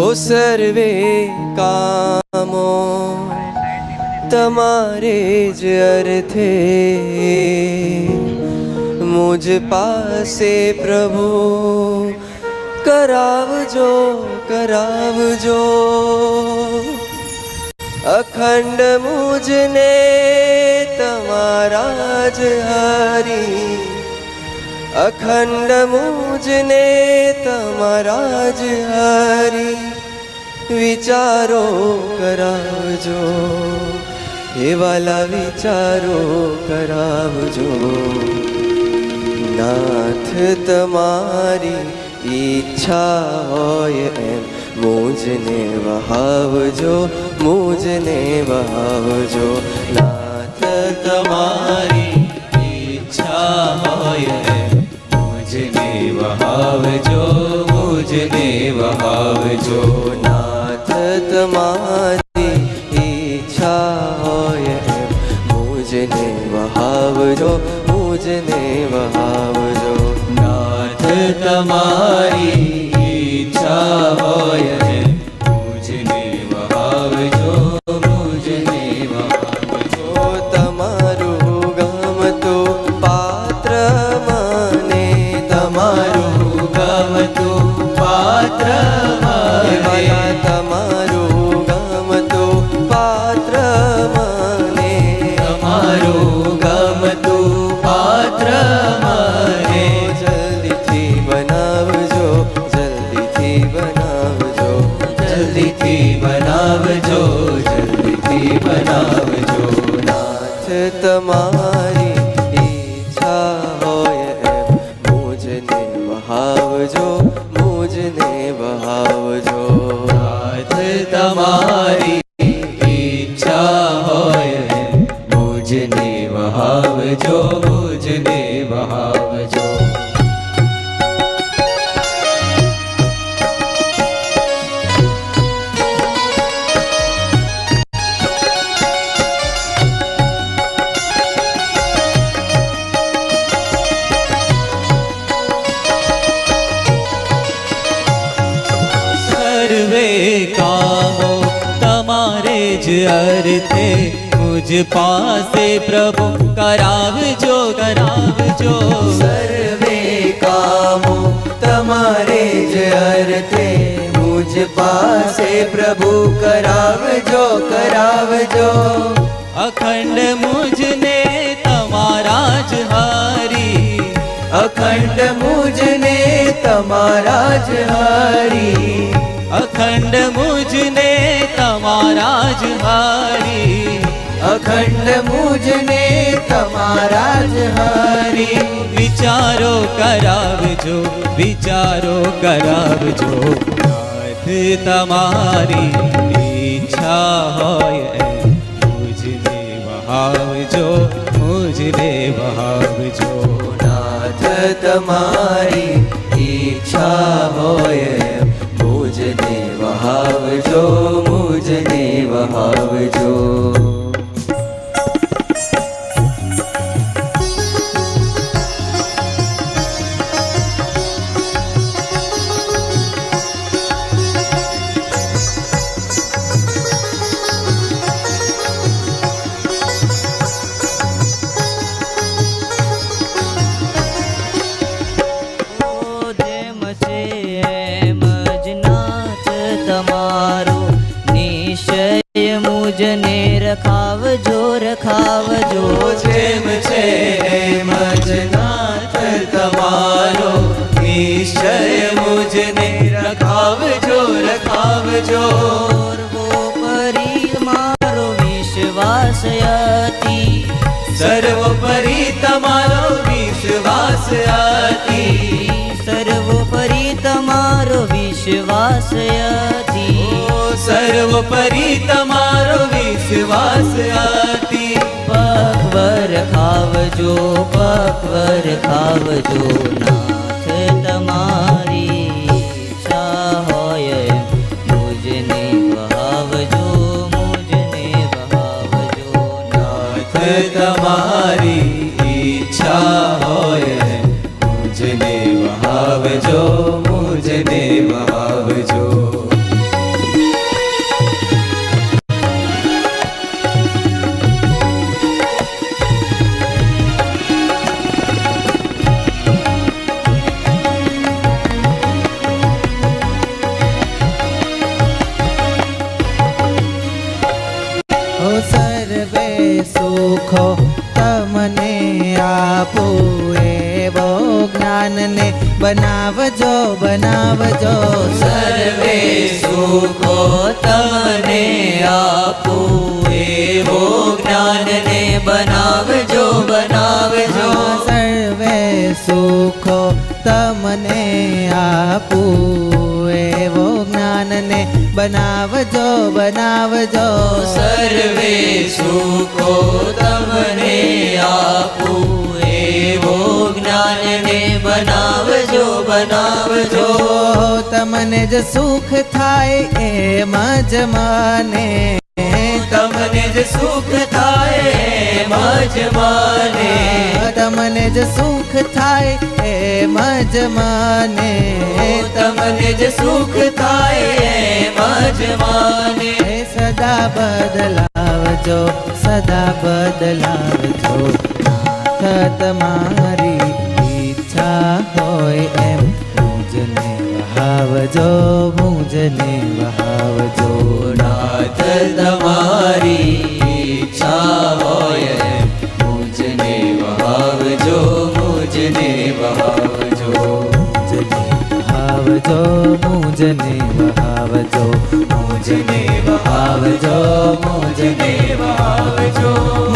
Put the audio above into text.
ઓ સર્વે કામો તમારે જ અર્થે મુझ પાસે પ્રભુ કરાવજો કરાવજો અખંડ મુझને તમારા જ હરી અખંડ મુझને તમારા જ હરી વિચારો કરાવજો હે વાલા વિચારો કરાવજો નાથ તમારી ઈચ્છા હોય એમ મુझને વહાવજો મુझને વહાવજો નાથ તમારી ઈચ્છા હોય એમ મુझને વહાવજો મુझને વહાવજો નાથ તમારી ઈચ્છા હોય એમ મુझને વહાવજો મુझને વહાવજો નાથ તમારી ઈચ્છા હોય એમ મુझને વહાવજો મુझને વહાવજો તમારું ગમતું પાત્ર મને તમારું ગમતું પાત્ર મને તમારું ગમતું પાત્ર મને તમારું ગમતું પાત્ર મને જલ્દીથી બનાવજો જલ્દીથી બનાવજો જલ્દીથી બનાવજો જલ્દીથી બનાવજો નાથ તમારી ઈચ્છા હોય એમ મુझને વહાવજો મુझને વહાવજો નાથ તમારી ઈચ્છા હોય એમ મુझને વહાવજો મુझને વહાવજો કામો તમારે જ અર્થે મુझ પાસે પ્રભુ કરાવજો કરાવજો સર્વે કામો તમારે જ અર્થે મુझ પાસે પ્રભુ કરાવજો કરાવજો અખંડ મુझને તમારા જ હારી અખંડ મુझને તમારા જ હારી અખંડ મુझને તમારા જ હારી અખંડ મુझને તમારા જ હારી વિચારો કરાવજો વિચારો કરાવજો નાથ તમારી ઈચ્છા હોય એમ મુझને વહાવજો મુझને વહાવજો નાથ તમારી ઈચ્છા હોય એમ મુझને વહાવજો મુझને વહાવજો મુझને રખાવજો રખાવજો જેમ છે એમ જ નાથ તમારો નિશ્ચય મુझને રખાવજો રખાવજો સર્વોપરી મારો વિશ્વાસ અતિ સર્વોપરી તમારો વિશ્વાસ અતિ સર્વોપરી તમારો વિશ્વાસ અતિ સર્વોપરી તમારો વિશ્વાસ અતિ પગવર ખાવજો પગવર ખાવજો નાથ તમારી ઈચ્છા હોય મુझને વહાવજો મુझને વહાવજો નાથ તમારી ઈચ્છા હોય મુझને વહાવજો મુझને વહાવજો સુખો તમને આપું એવો જ્ઞાનને બનાવજો બનાવજો સર્વે સુખો તમને આપું એવો જ્ઞાનને બનાવજો બનાવજો સર્વે સુખો તમને આપું એવો જ્ઞાનને બનાવજો બનાવજો સર્વે સુખો તમને આપું એવો જ્ઞાનને બનાવજો બનાવજો તમને જ સુખ થાય એમ જ મને તમને જ સુખ થાય એમ જ મને તમને જ સુખ થાય એમ જ મને તમને જ સુખ થાય એમ જ મને સદા બદલાવજો સદા બદલાવજો નાથ તમારી ઈચ્છા હોય એમ મુજને વહાવજો મુજને વહાવજો નાથ તમારી ઈચ્છા હોય એમ મુજને વહાવજો મુજને વહાવજો મુજને વહાવજો મુજને વહાવજો મુજને વહાવજો મુજને વહાવજો